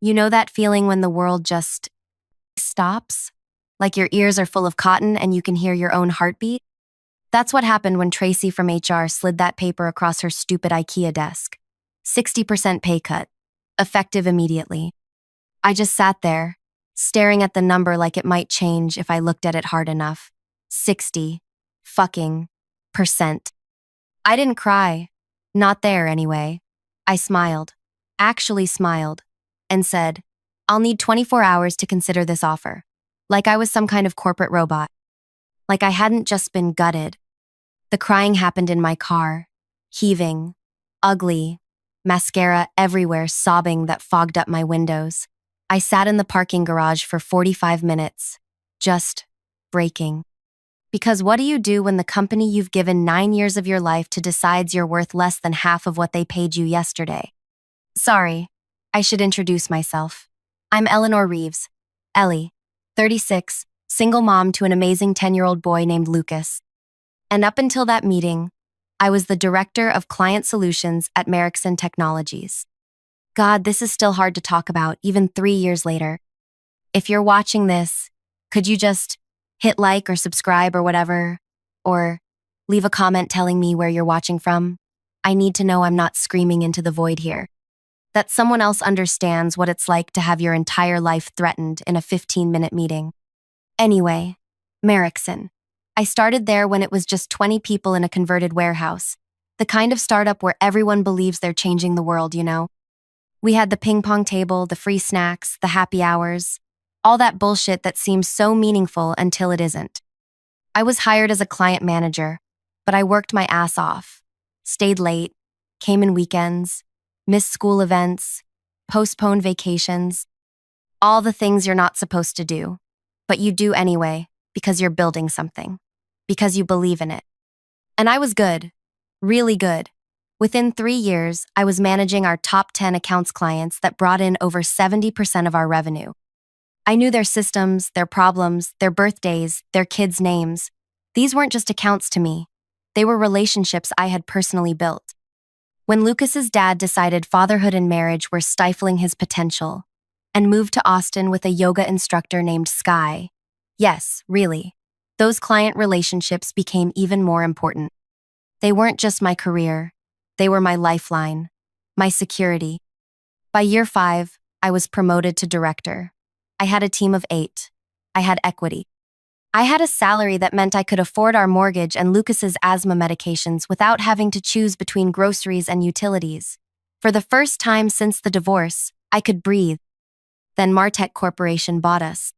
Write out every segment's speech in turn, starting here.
You know that feeling when the world just stops? Like your ears are full of cotton and you can hear your own heartbeat? That's what happened when Tracy from HR slid that paper across her stupid IKEA desk. 60% pay cut. Effective immediately. I just sat there, staring at the number like it might change if I looked at it hard enough. 60 fucking percent. I didn't cry. Not there, anyway. I smiled. Actually smiled. And said, I'll need 24 hours to consider this offer. Like I was some kind of corporate robot. Like I hadn't just been gutted. The crying happened in my car. Heaving. Ugly. Mascara everywhere, sobbing that fogged up my windows. I sat in the parking garage for 45 minutes. Just breaking. Because what do you do when the company you've given 9 years of your life to decides you're worth less than half of what they paid you yesterday? Sorry, I should introduce myself. I'm Eleanor Reeves, Ellie, 36, single mom to an amazing 10-year-old boy named Lucas. And up until that meeting, I was the director of client solutions at Merrickson Technologies. God, this is still hard to talk about, even 3 years later. If you're watching this, could you just hit like or subscribe or whatever? Or leave a comment telling me where you're watching from? I need to know I'm not screaming into the void here. That someone else understands what it's like to have your entire life threatened in a 15-minute meeting. Anyway, Merrickson. I started there when it was just 20 people in a converted warehouse. The kind of startup where everyone believes they're changing the world, you know? We had the ping pong table, the free snacks, the happy hours, all that bullshit that seems so meaningful until it isn't. I was hired as a client manager, but I worked my ass off. Stayed late, came in weekends, missed school events, postponed vacations, all the things you're not supposed to do, but you do anyway because you're building something, because you believe in it. And I was good, really good. Within 3 years, I was managing our top 10 accounts clients that brought in over 70% of our revenue. I knew their systems, their problems, their birthdays, their kids' names. These weren't just accounts to me. They were relationships I had personally built. When Lucas's dad decided fatherhood and marriage were stifling his potential and moved to Austin with a yoga instructor named Sky, yes, really, those client relationships became even more important. They weren't just my career. They were my lifeline, my security. By year 5, I was promoted to director. I had a team of 8. I had equity. I had a salary that meant I could afford our mortgage and Lucas's asthma medications without having to choose between groceries and utilities. For the first time since the divorce, I could breathe. Then Martech Corporation bought us.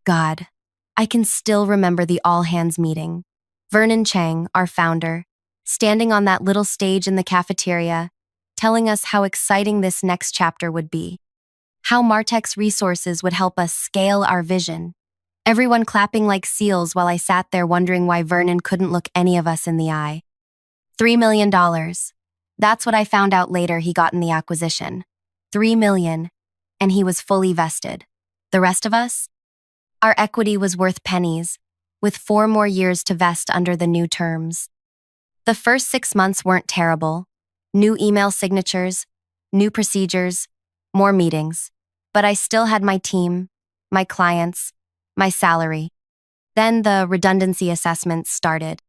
God, I can still remember the all-hands meeting. Vernon Chang, our founder, standing on that little stage in the cafeteria, telling us how exciting this next chapter would be. How Martech's resources would help us scale our vision. Everyone clapping like seals while I sat there wondering why Vernon couldn't look any of us in the eye. $3 million. That's what I found out later he got in the acquisition. $3 million, and he was fully vested. The rest of us? Our equity was worth pennies, with 4 more years to vest under the new terms. The first 6 months weren't terrible. New email signatures, new procedures, more meetings. But I still had my team, my clients, my salary. Then the redundancy assessments started.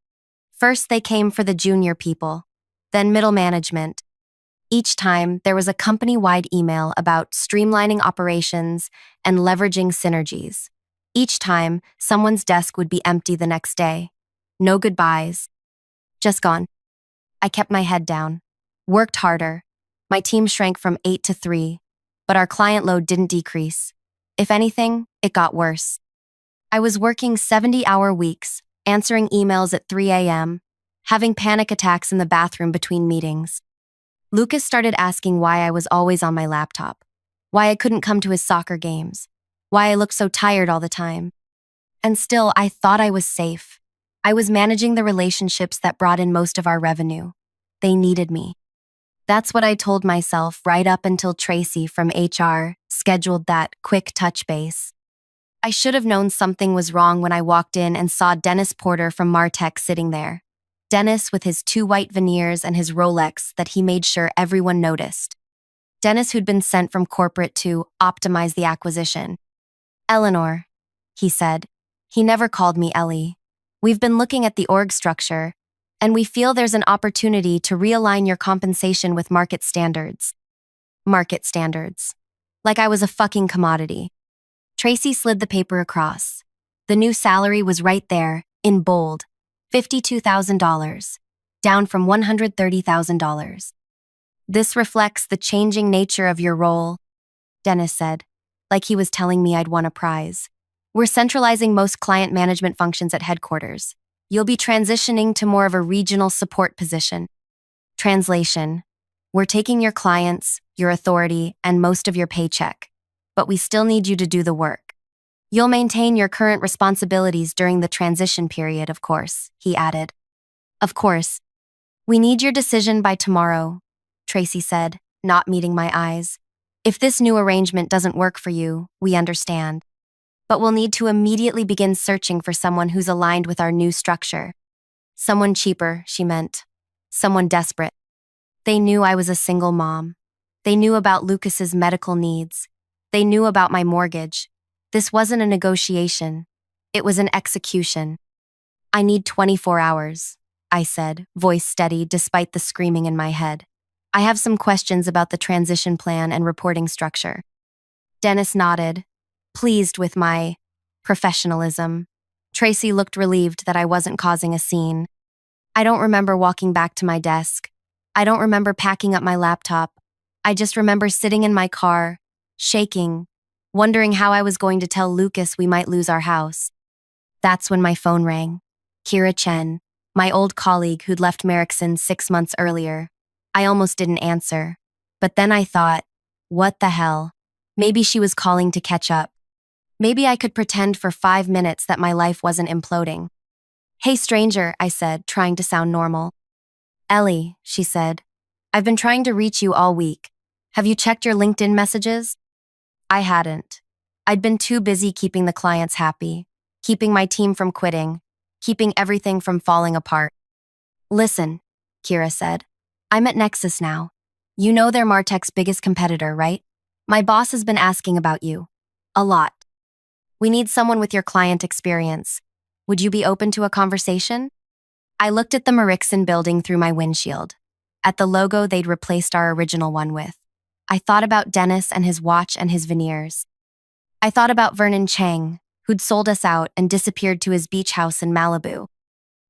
First, they came for the junior people, then middle management. Each time, there was a company-wide email about streamlining operations and leveraging synergies. Each time, someone's desk would be empty the next day. No goodbyes. Just gone. I kept my head down, worked harder. My team shrank from 8 to 3, but our client load didn't decrease. If anything, it got worse. I was working 70-hour weeks, answering emails at 3 a.m., having panic attacks in the bathroom between meetings. Lucas started asking why I was always on my laptop, why I couldn't come to his soccer games, why I looked so tired all the time. And still, I thought I was safe. I was managing the relationships that brought in most of our revenue. They needed me. That's what I told myself right up until Tracy from HR scheduled that quick touch base. I should have known something was wrong when I walked in and saw Dennis Porter from Martech sitting there. Dennis with his 2 white veneers and his Rolex that he made sure everyone noticed. Dennis, who'd been sent from corporate to optimize the acquisition. Eleanor, he said. He never called me Ellie. We've been looking at the org structure, and we feel there's an opportunity to realign your compensation with market standards. Market standards. Like I was a fucking commodity. Tracy slid the paper across. The new salary was right there, in bold. $52,000, down from $130,000. This reflects the changing nature of your role, Dennis said, like he was telling me I'd won a prize. We're centralizing most client management functions at headquarters. You'll be transitioning to more of a regional support position. Translation: we're taking your clients, your authority, and most of your paycheck, but we still need you to do the work. You'll maintain your current responsibilities during the transition period, of course, he added. Of course. We need your decision by tomorrow, Tracy said, not meeting my eyes. If this new arrangement doesn't work for you, we understand. But we'll need to immediately begin searching for someone who's aligned with our new structure. Someone cheaper, she meant. Someone desperate. They knew I was a single mom. They knew about Lucas's medical needs. They knew about my mortgage. This wasn't a negotiation. It was an execution. I need 24 hours, I said, voice steady despite the screaming in my head. I have some questions about the transition plan and reporting structure. Dennis nodded, pleased with my professionalism. Tracy looked relieved that I wasn't causing a scene. I don't remember walking back to my desk. I don't remember packing up my laptop. I just remember sitting in my car, shaking, wondering how I was going to tell Lucas we might lose our house. That's when my phone rang. Kira Chen, my old colleague who'd left Merrickson 6 months earlier. I almost didn't answer. But then I thought, what the hell? Maybe she was calling to catch up. Maybe I could pretend for 5 minutes that my life wasn't imploding. Hey stranger, I said, trying to sound normal. Ellie, she said. I've been trying to reach you all week. Have you checked your LinkedIn messages? I hadn't. I'd been too busy keeping the clients happy, keeping my team from quitting, keeping everything from falling apart. Listen, Kira said. I'm at Nexus now. You know they're Martech's biggest competitor, right? My boss has been asking about you. A lot. We need someone with your client experience. Would you be open to a conversation? I looked at the Merrickson building through my windshield, at the logo they'd replaced our original one with. I thought about Dennis and his watch and his veneers. I thought about Vernon Chang, who'd sold us out and disappeared to his beach house in Malibu.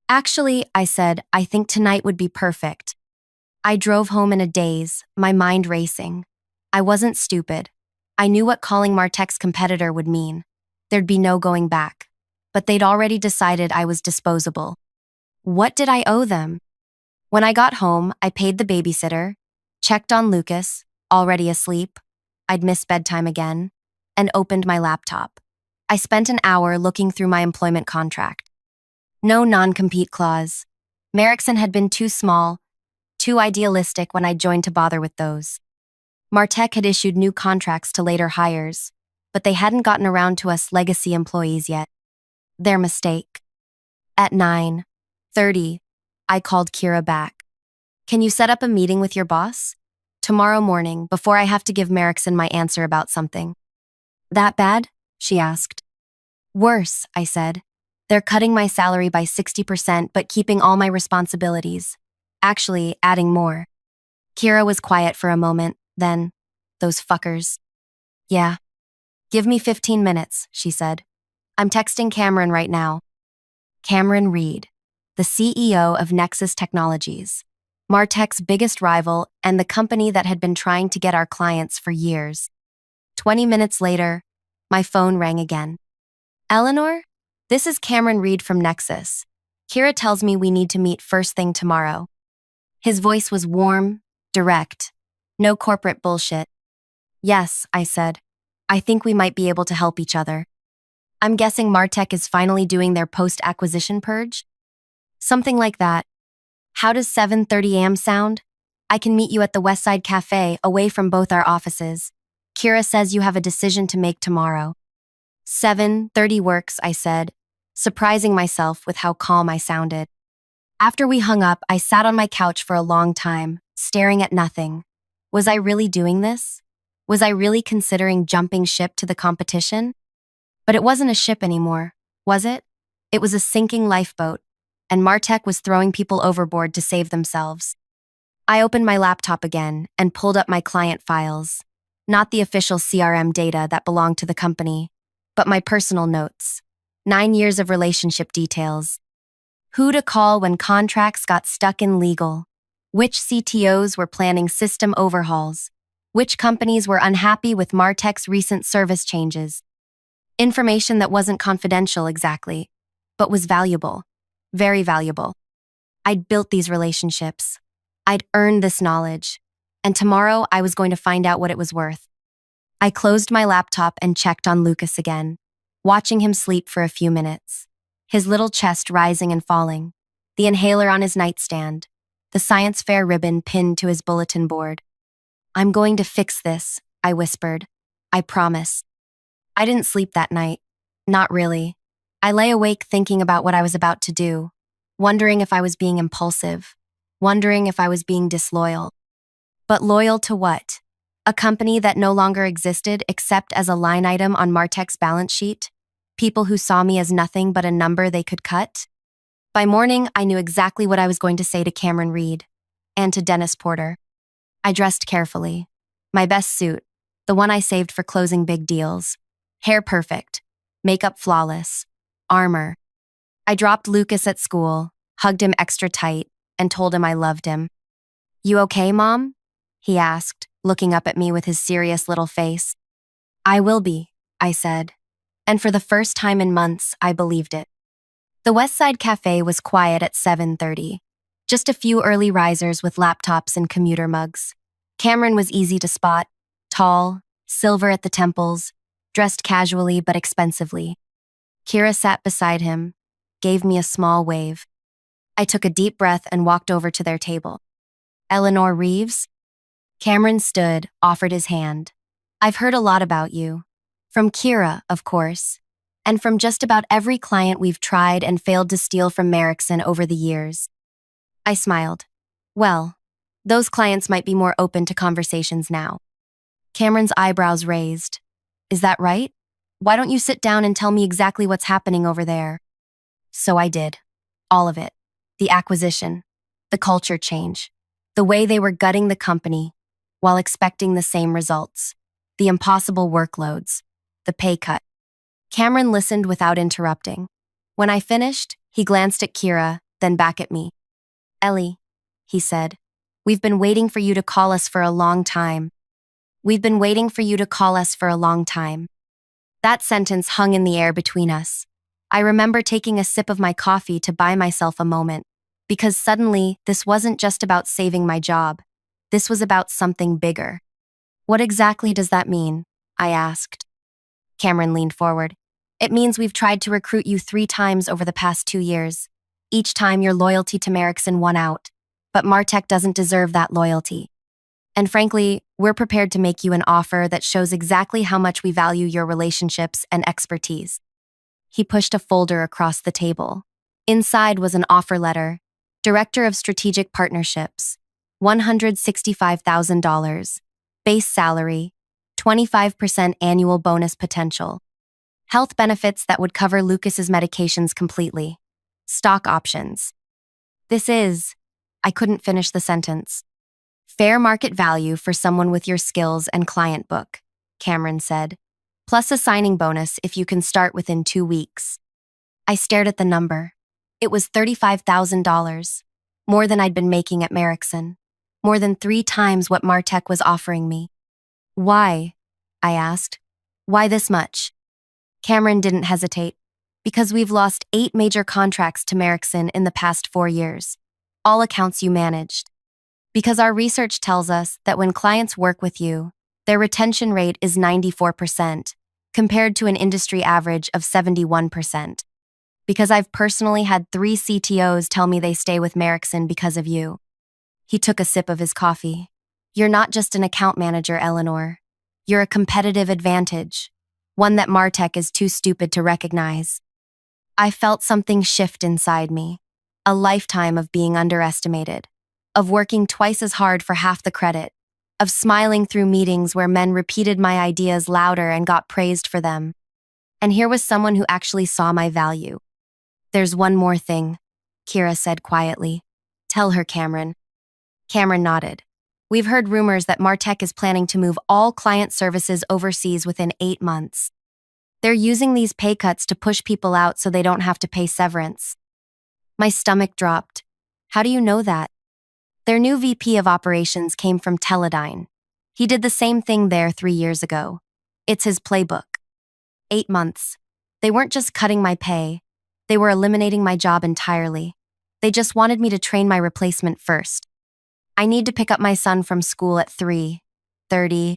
Actually, I said, I think tonight would be perfect. I drove home in a daze, my mind racing. I wasn't stupid. I knew what calling Martech's competitor would mean. There'd be no going back. But they'd already decided I was disposable. What did I owe them? When I got home, I paid the babysitter, checked on Lucas, already asleep. I'd missed bedtime again, and opened my laptop. I spent an hour looking through my employment contract. No non-compete clause. Merrickson had been too small, too idealistic when I joined to bother with those. Martech had issued new contracts to later hires, but they hadn't gotten around to us legacy employees yet. Their mistake. At 9:30, I called Kira back. Can you set up a meeting with your boss? Tomorrow morning, before I have to give Merrickson my answer about something. That bad? She asked. Worse, I said. They're cutting my salary by 60% but keeping all my responsibilities. Actually, adding more. Kira was quiet for a moment, then, those fuckers. Yeah. Give me 15 minutes, she said. I'm texting Cameron right now. Cameron Reed, the CEO of Nexus Technologies, Martech's biggest rival and the company that had been trying to get our clients for years. 20 minutes later, my phone rang again. Eleanor? This is Cameron Reed from Nexus. Kira tells me we need to meet first thing tomorrow. His voice was warm, direct. No corporate bullshit. Yes, I said. I think we might be able to help each other. I'm guessing Martech is finally doing their post-acquisition purge? Something like that. How does 7:30 a.m. sound? I can meet you at the Westside Cafe, away from both our offices. Kira says you have a decision to make tomorrow. 7:30 works, I said, surprising myself with how calm I sounded. After we hung up, I sat on my couch for a long time, staring at nothing. Was I really doing this? Was I really considering jumping ship to the competition? But it wasn't a ship anymore, was it? It was a sinking lifeboat, and Martech was throwing people overboard to save themselves. I opened my laptop again and pulled up my client files. Not the official CRM data that belonged to the company, but my personal notes. 9 years of relationship details. Who to call when contracts got stuck in legal. Which CTOs were planning system overhauls. Which companies were unhappy with Martech's recent service changes. Information that wasn't confidential exactly, but was valuable. Very valuable. I'd built these relationships. I'd earned this knowledge. And tomorrow I was going to find out what it was worth. I closed my laptop and checked on Lucas again, watching him sleep for a few minutes. His little chest rising and falling, the inhaler on his nightstand, the science fair ribbon pinned to his bulletin board. "I'm going to fix this," I whispered. "I promise." I didn't sleep that night. Not really. I lay awake thinking about what I was about to do, wondering if I was being impulsive, wondering if I was being disloyal. But loyal to what? A company that no longer existed except as a line item on Martech's balance sheet? People who saw me as nothing but a number they could cut? By morning, I knew exactly what I was going to say to Cameron Reed and to Dennis Porter. I dressed carefully. My best suit, the one I saved for closing big deals. Hair perfect, makeup flawless, armor. I dropped Lucas at school, hugged him extra tight, and told him I loved him. "You okay, Mom?" he asked, looking up at me with his serious little face. "I will be," I said. And for the first time in months, I believed it. The Westside Cafe was quiet at 7:30. Just a few early risers with laptops and commuter mugs. Cameron was easy to spot, tall, silver at the temples, dressed casually but expensively. Kira sat beside him, gave me a small wave. I took a deep breath and walked over to their table. "Eleanor Reeves?" Cameron stood, offered his hand. "I've heard a lot about you. From Kira, of course. And from just about every client we've tried and failed to steal from Merrickson over the years." I smiled. "Well, those clients might be more open to conversations now." Cameron's eyebrows raised. "Is that right? Why don't you sit down and tell me exactly what's happening over there?" So I did. All of it. The acquisition, the culture change, the way they were gutting the company while expecting the same results, the impossible workloads, the pay cut. Cameron listened without interrupting. When I finished, he glanced at Kira, then back at me. "Ellie," he said, "we've been waiting for you to call us for a long time. We've been waiting for you to call us for a long time." That sentence hung in the air between us. I remember taking a sip of my coffee to buy myself a moment, because suddenly this wasn't just about saving my job. This was about something bigger. "What exactly does that mean?" I asked. Cameron leaned forward. "It means we've tried to recruit you 3 times over the past 2 years. Each time your loyalty to Merrickson won out. But Martech doesn't deserve that loyalty. And frankly, we're prepared to make you an offer that shows exactly how much we value your relationships and expertise." He pushed a folder across the table. Inside was an offer letter. Director of Strategic Partnerships. $165,000. Base salary. 25% annual bonus potential. Health benefits that would cover Lucas's medications completely. Stock options. I couldn't finish the sentence. "Fair market value for someone with your skills and client book," Cameron said. "Plus a signing bonus if you can start within 2 weeks." I stared at the number. It was $35,000. More than I'd been making at Merrickson. More than 3 times what Martech was offering me. "Why?" I asked. "Why this much?" Cameron didn't hesitate. "Because we've lost 8 major contracts to Merrickson in the past 4 years. All accounts you managed. Because our research tells us that when clients work with you, their retention rate is 94%, compared to an industry average of 71%. Because I've personally had 3 CTOs tell me they stay with Merrickson because of you." He took a sip of his coffee. "You're not just an account manager, Eleanor. You're a competitive advantage, one that Martech is too stupid to recognize." I felt something shift inside me. A lifetime of being underestimated, of working twice as hard for half the credit, of smiling through meetings where men repeated my ideas louder and got praised for them. And here was someone who actually saw my value. There's one more thing, Kira said quietly. Tell her, Cameron. Cameron nodded. We've heard rumors that Martech is planning to move all client services overseas within 8 months. They're using these pay cuts to push people out so they don't have to pay severance. My stomach dropped. How do you know that? Their new VP of operations came from Teledyne. He did the same thing there 3 years ago. It's his playbook. 8 months. They weren't just cutting my pay. They were eliminating my job entirely. They just wanted me to train my replacement first. I need to pick up my son from school at 3:30,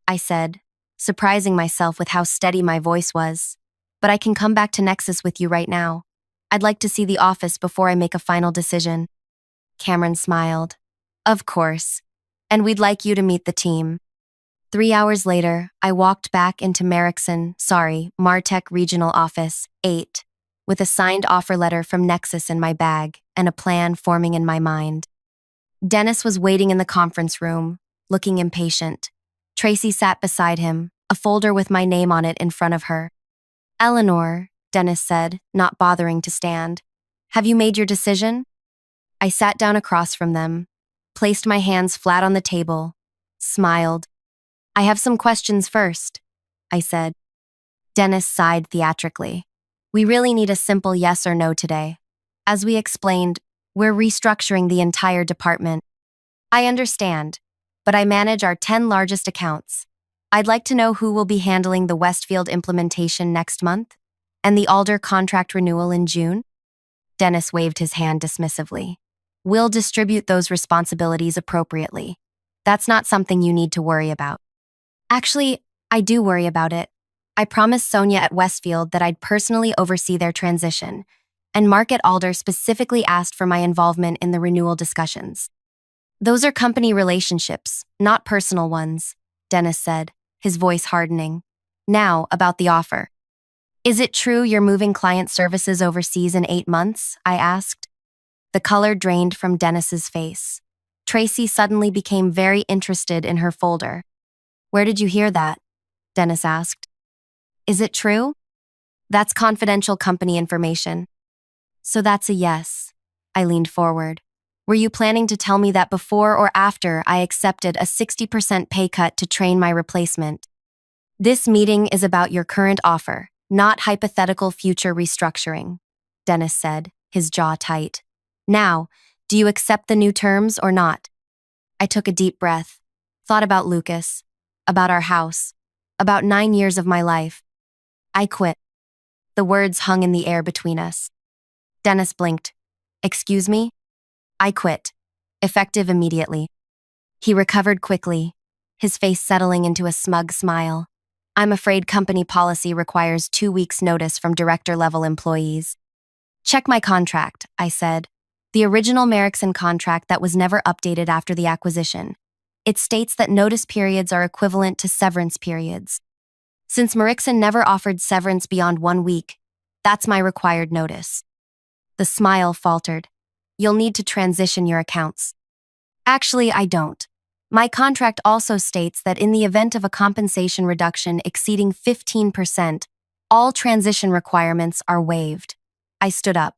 I said, surprising myself with how steady my voice was. But I can come back to Nexus with you right now. I'd like to see the office before I make a final decision. Cameron smiled. Of course. And we'd like you to meet the team. 3 hours later, I walked back into Martech Regional Office 8, with a signed offer letter from Nexus in my bag and a plan forming in my mind. Dennis was waiting in the conference room, looking impatient. Tracy sat beside him, a folder with my name on it in front of her. Eleanor, Dennis said, not bothering to stand. Have you made your decision? I sat down across from them, placed my hands flat on the table, smiled. I have some questions first, I said. Dennis sighed theatrically. We really need a simple yes or no today. As we explained, we're restructuring the entire department. I understand, but I manage our 10 largest accounts. I'd like to know who will be handling the Westfield implementation next month and the Alder contract renewal in June. Dennis waved his hand dismissively. We'll distribute those responsibilities appropriately. That's not something you need to worry about. Actually, I do worry about it. I promised Sonia at Westfield that I'd personally oversee their transition, and Mark at Alder specifically asked for my involvement in the renewal discussions. Those are company relationships, not personal ones, Dennis said, his voice hardening. Now, about the offer. Is it true you're moving client services overseas in 8 months? I asked. The color drained from Dennis's face. Tracy suddenly became very interested in her folder. Where did you hear that? Dennis asked. Is it true? That's confidential company information. So that's a yes. I leaned forward. Were you planning to tell me that before or after I accepted a 60% pay cut to train my replacement? This meeting is about your current offer, not hypothetical future restructuring, Dennis said, his jaw tight. Now, do you accept the new terms or not? I took a deep breath, thought about Lucas, about our house, about 9 years of my life. I quit. The words hung in the air between us. Dennis blinked. Excuse me? I quit. Effective immediately. He recovered quickly, his face settling into a smug smile. I'm afraid company policy requires 2 weeks' notice from director-level employees. Check my contract, I said. The original Merrickson contract that was never updated after the acquisition. It states that notice periods are equivalent to severance periods. Since Merrickson never offered severance beyond 1 week, that's my required notice. The smile faltered. You'll need to transition your accounts. Actually, I don't. My contract also states that in the event of a compensation reduction exceeding 15%, all transition requirements are waived. I stood up.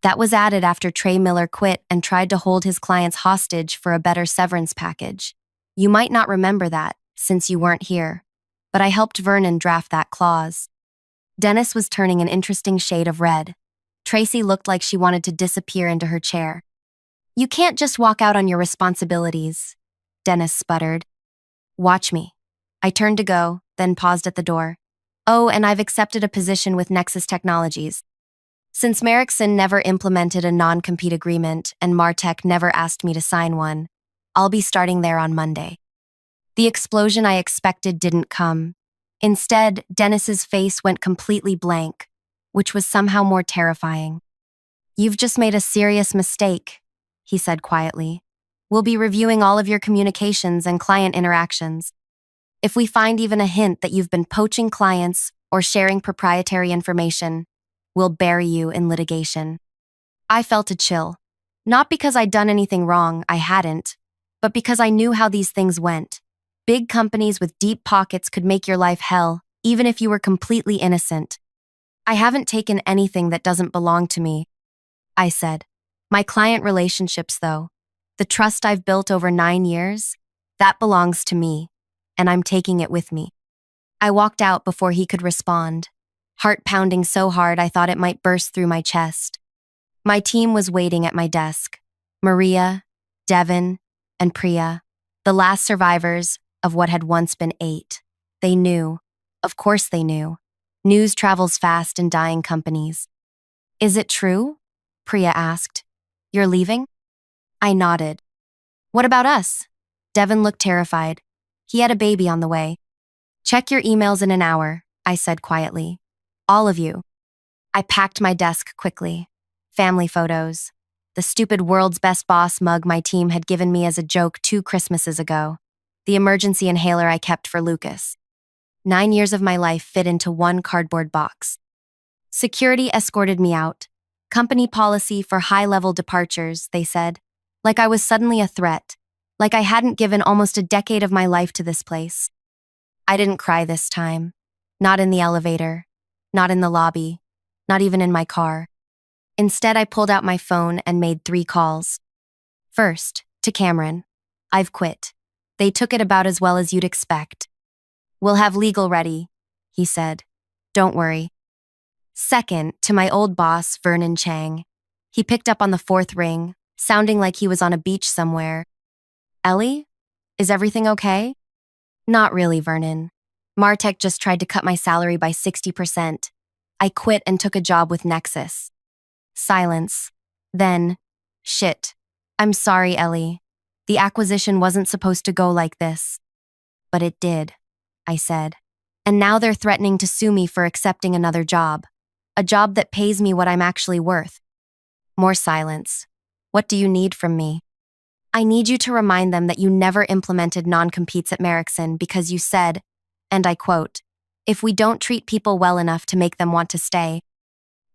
That was added after Trey Miller quit and tried to hold his clients hostage for a better severance package. You might not remember that, since you weren't here, but I helped Vernon draft that clause. Dennis was turning an interesting shade of red. Tracy looked like she wanted to disappear into her chair. You can't just walk out on your responsibilities, Dennis sputtered. Watch me. I turned to go, then paused at the door. Oh, and I've accepted a position with Nexus Technologies. Since Merrickson never implemented a non-compete agreement and Martech never asked me to sign one, I'll be starting there on Monday. The explosion I expected didn't come. Instead, Dennis's face went completely blank, which was somehow more terrifying. You've just made a serious mistake, he said quietly. We'll be reviewing all of your communications and client interactions. If we find even a hint that you've been poaching clients or sharing proprietary information, we'll bury you in litigation. I felt a chill. Not because I'd done anything wrong, I hadn't, but because I knew how these things went. Big companies with deep pockets could make your life hell, even if you were completely innocent. I haven't taken anything that doesn't belong to me, I said. My client relationships, though, the trust I've built over 9 years, that belongs to me, and I'm taking it with me. I walked out before he could respond, heart pounding so hard I thought it might burst through my chest. My team was waiting at my desk. Maria, Devin, and Priya, the last survivors of what had once been 8. They knew. Of course they knew. News travels fast in dying companies. Is it true? Priya asked. You're leaving? I nodded. What about us? Devin looked terrified. He had a baby on the way. Check your emails in an hour, I said quietly. All of you. I packed my desk quickly. Family photos. The stupid world's best boss mug my team had given me as a joke 2 Christmases ago. The emergency inhaler I kept for Lucas. 9 years of my life fit into one cardboard box. Security escorted me out. Company policy for high-level departures, they said. Like I was suddenly a threat. Like I hadn't given almost a decade of my life to this place. I didn't cry this time. Not in the elevator. Not in the lobby. Not even in my car. Instead, I pulled out my phone and made 3 calls. First, to Cameron. I've quit. They took it about as well as you'd expect. We'll have legal ready, he said. Don't worry. Second, to my old boss, Vernon Chang. He picked up on the 4th ring, sounding like he was on a beach somewhere. Ellie? Is everything okay? Not really, Vernon. Martech just tried to cut my salary by 60%. I quit and took a job with Nexus. Silence. Then, shit. I'm sorry, Ellie. The acquisition wasn't supposed to go like this. But it did, I said. And now they're threatening to sue me for accepting another job. A job that pays me what I'm actually worth. More silence. What do you need from me? I need you to remind them that you never implemented non-competes at Merrickson because you said, and I quote, if we don't treat people well enough to make them want to stay,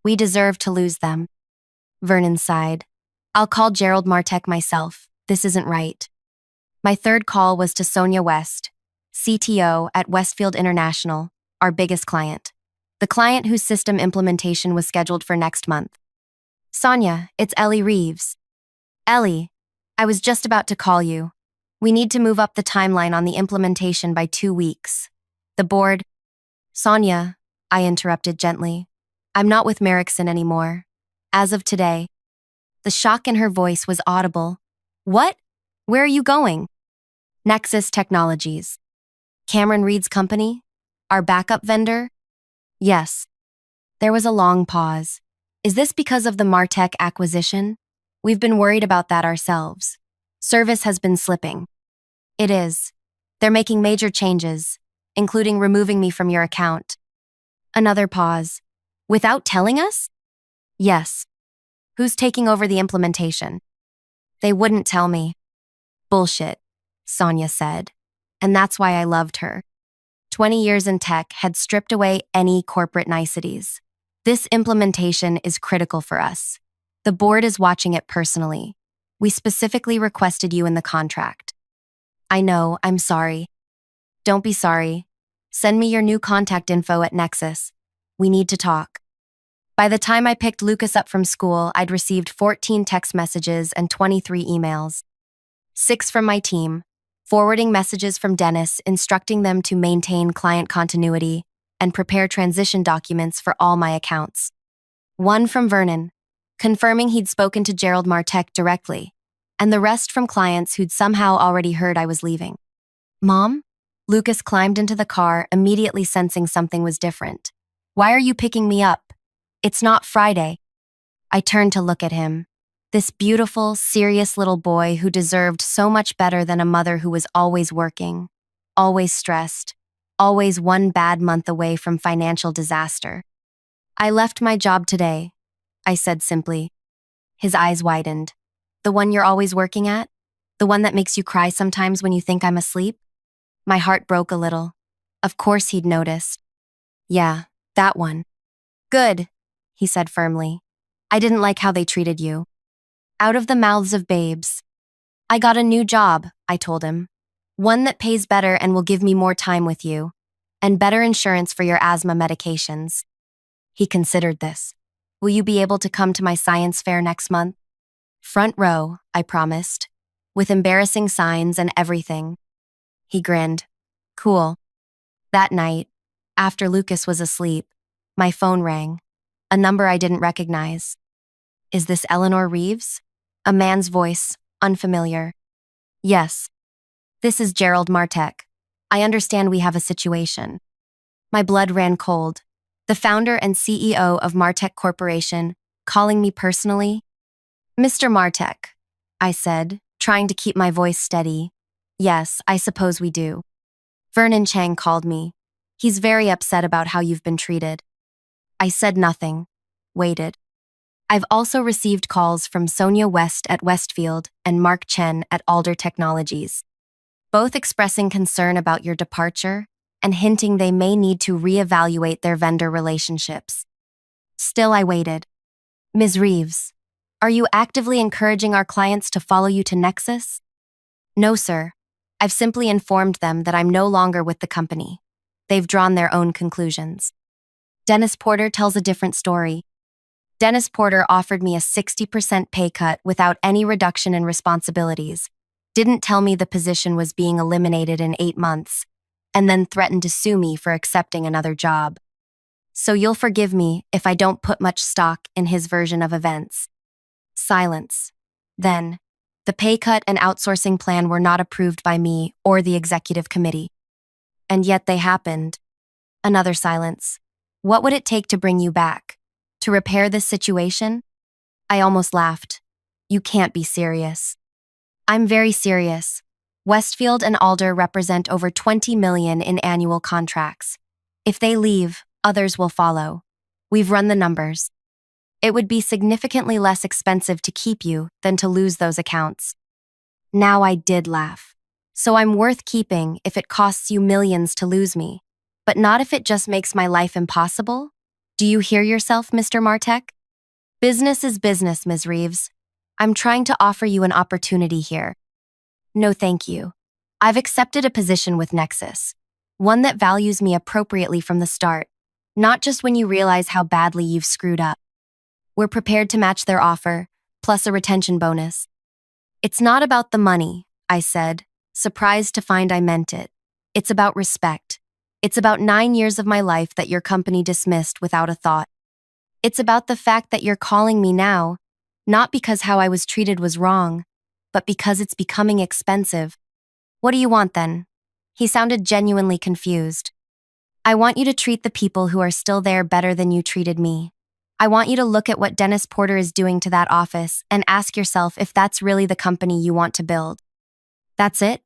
we deserve to lose them. Vernon sighed. I'll call Gerald Martech myself. This isn't right. My third call was to Sonia West, CTO at Westfield International, our biggest client. The client whose system implementation was scheduled for next month. Sonia, it's Ellie Reeves. Ellie, I was just about to call you. We need to move up the timeline on the implementation by 2 weeks. The board... Sonia, I interrupted gently. I'm not with Merrickson anymore. As of today. The shock in her voice was audible. What? Where are you going? Nexus Technologies. Cameron Reed's company? Our backup vendor? Yes. There was a long pause. Is this because of the Martech acquisition? We've been worried about that ourselves. Service has been slipping. It is. They're making major changes, including removing me from your account. Another pause. Without telling us? Yes. Who's taking over the implementation? They wouldn't tell me. Bullshit, Sonia said. And that's why I loved her. 20 years in tech had stripped away any corporate niceties. This implementation is critical for us. The board is watching it personally. We specifically requested you in the contract. I know, I'm sorry. Don't be sorry. Send me your new contact info at Nexus. We need to talk. By the time I picked Lucas up from school, I'd received 14 text messages and 23 emails. 6 from my team, forwarding messages from Dennis instructing them to maintain client continuity and prepare transition documents for all my accounts. 1 from Vernon, confirming he'd spoken to Gerald Martech directly, and the rest from clients who'd somehow already heard I was leaving. Mom? Lucas climbed into the car, immediately sensing something was different. Why are you picking me up? It's not Friday. I turned to look at him. This beautiful, serious little boy who deserved so much better than a mother who was always working, always stressed, always one bad month away from financial disaster. I left my job today, I said simply. His eyes widened. The one you're always working at? The one that makes you cry sometimes when you think I'm asleep? My heart broke a little. Of course he'd noticed. Yeah, that one. Good, he said firmly. I didn't like how they treated you. Out of the mouths of babes. I got a new job, I told him. One that pays better and will give me more time with you, and better insurance for your asthma medications. He considered this. Will you be able to come to my science fair next month? Front row, I promised, with embarrassing signs and everything. He grinned. Cool. That night, after Lucas was asleep, my phone rang. A number I didn't recognize. Is this Eleanor Reeves? A man's voice, unfamiliar. Yes. This is Gerald Martek. I understand we have a situation. My blood ran cold. The founder and CEO of Martek Corporation, calling me personally. Mr. Martek, I said, trying to keep my voice steady. Yes, I suppose we do. Vernon Chang called me. He's very upset about how you've been treated. I said nothing. Waited. I've also received calls from Sonia West at Westfield and Mark Chen at Alder Technologies, both expressing concern about your departure and hinting they may need to reevaluate their vendor relationships. Still, I waited. Ms. Reeves, are you actively encouraging our clients to follow you to Nexus? No, sir. I've simply informed them that I'm no longer with the company. They've drawn their own conclusions. Dennis Porter tells a different story. Dennis Porter offered me a 60% pay cut without any reduction in responsibilities, didn't tell me the position was being eliminated in 8 months, and then threatened to sue me for accepting another job. So you'll forgive me if I don't put much stock in his version of events. Silence. Then, the pay cut and outsourcing plan were not approved by me or the executive committee. And yet they happened. Another silence. What would it take to bring you back? To repair this situation? I almost laughed. You can't be serious. I'm very serious. Westfield and Alder represent over 20 million in annual contracts. If they leave, others will follow. We've run the numbers. It would be significantly less expensive to keep you than to lose those accounts. Now I did laugh. So I'm worth keeping if it costs you millions to lose me, but not if it just makes my life impossible? Do you hear yourself, Mr. Martek? Business is business, Ms. Reeves. I'm trying to offer you an opportunity here. No, thank you. I've accepted a position with Nexus, one that values me appropriately from the start, not just when you realize how badly you've screwed up. We're prepared to match their offer, plus a retention bonus. It's not about the money, I said, surprised to find I meant it. It's about respect. It's about 9 years of my life that your company dismissed without a thought. It's about the fact that you're calling me now, not because how I was treated was wrong, but because it's becoming expensive. What do you want then? He sounded genuinely confused. I want you to treat the people who are still there better than you treated me. I want you to look at what Dennis Porter is doing to that office and ask yourself if that's really the company you want to build. That's it?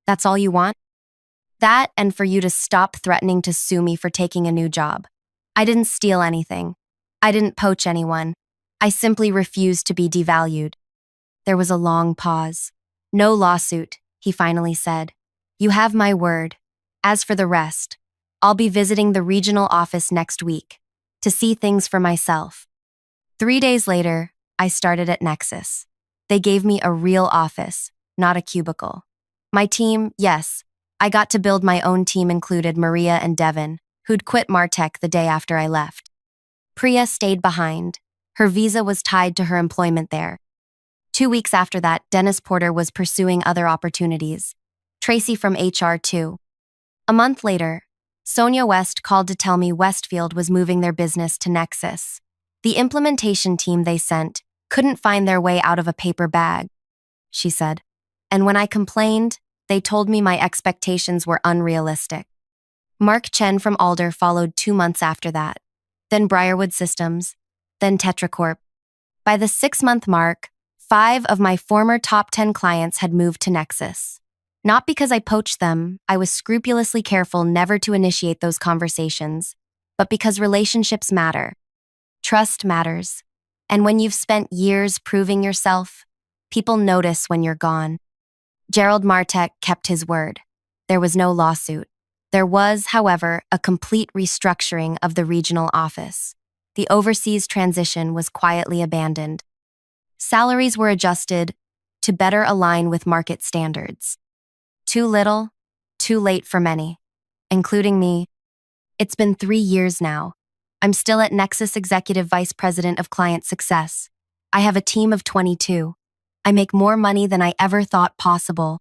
That's all you want? That and for you to stop threatening to sue me for taking a new job. I didn't steal anything. I didn't poach anyone. I simply refused to be devalued. There was a long pause. No lawsuit, he finally said. You have my word. As for the rest, I'll be visiting the regional office next week to see things for myself. 3 days later, I started at Nexus. They gave me a real office, not a cubicle. My team, yes, I got to build my own team included Maria and Devin, who'd quit Martek the day after I left. Priya stayed behind. Her visa was tied to her employment there. 2 weeks after that, Dennis Porter was pursuing other opportunities. Tracy from HR too. A month later, Sonia West called to tell me Westfield was moving their business to Nexus. The implementation team they sent couldn't find their way out of a paper bag, she said. And when I complained, they told me my expectations were unrealistic. Mark Chen from Alder followed 2 months after that, then Briarwood Systems, then Tetracorp. By the 6-month mark, 5 of my former top 10 clients had moved to Nexus. Not because I poached them, I was scrupulously careful never to initiate those conversations, but because relationships matter. Trust matters. And when you've spent years proving yourself, people notice when you're gone. Gerald Martek kept his word. There was no lawsuit. There was, however, a complete restructuring of the regional office. The overseas transition was quietly abandoned. Salaries were adjusted to better align with market standards. Too little, too late for many, including me. It's been 3 years now. I'm still at Nexus Executive Vice President of Client Success. I have a team of 22. I make more money than I ever thought possible.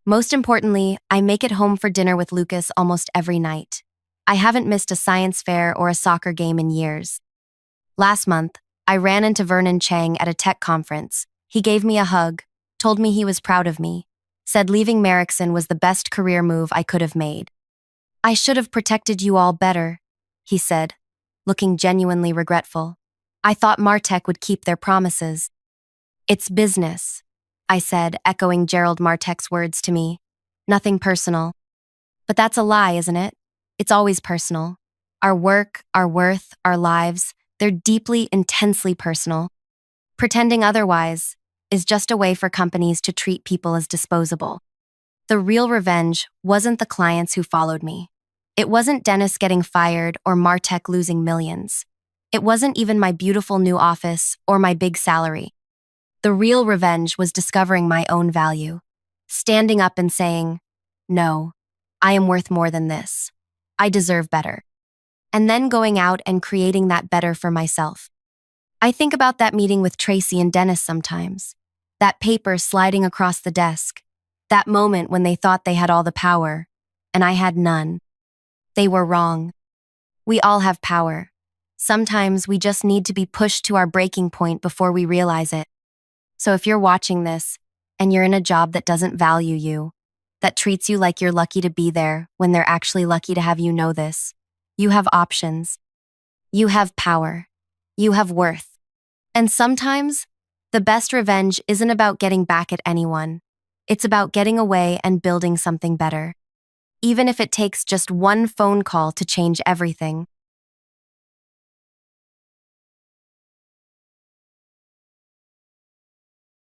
Most importantly, I make it home for dinner with Lucas almost every night. I haven't missed a science fair or a soccer game in years. Last month, I ran into Vernon Chang at a tech conference. He gave me a hug, told me he was proud of me, said leaving Merrickson was the best career move I could have made. I should have protected you all better, he said, looking genuinely regretful. I thought Martech would keep their promises. It's business, I said, echoing Gerald Martech's words to me. Nothing personal. But that's a lie, isn't it? It's always personal. Our work, our worth, our lives, they're deeply, intensely personal. Pretending otherwise is just a way for companies to treat people as disposable. The real revenge wasn't the clients who followed me. It wasn't Dennis getting fired or Martech losing millions. It wasn't even my beautiful new office or my big salary. The real revenge was discovering my own value, standing up and saying, "No, I am worth more than this. I deserve better." And then going out and creating that better for myself. I think about that meeting with Tracy and Dennis sometimes. That paper sliding across the desk. That moment when they thought they had all the power, and I had none. They were wrong. We all have power. Sometimes we just need to be pushed to our breaking point before we realize it. So if you're watching this, and you're in a job that doesn't value you, that treats you like you're lucky to be there when they're actually lucky to have you know this, you have options. You have power. You have worth. And sometimes, the best revenge isn't about getting back at anyone. It's about getting away and building something better. Even if it takes just one phone call to change everything.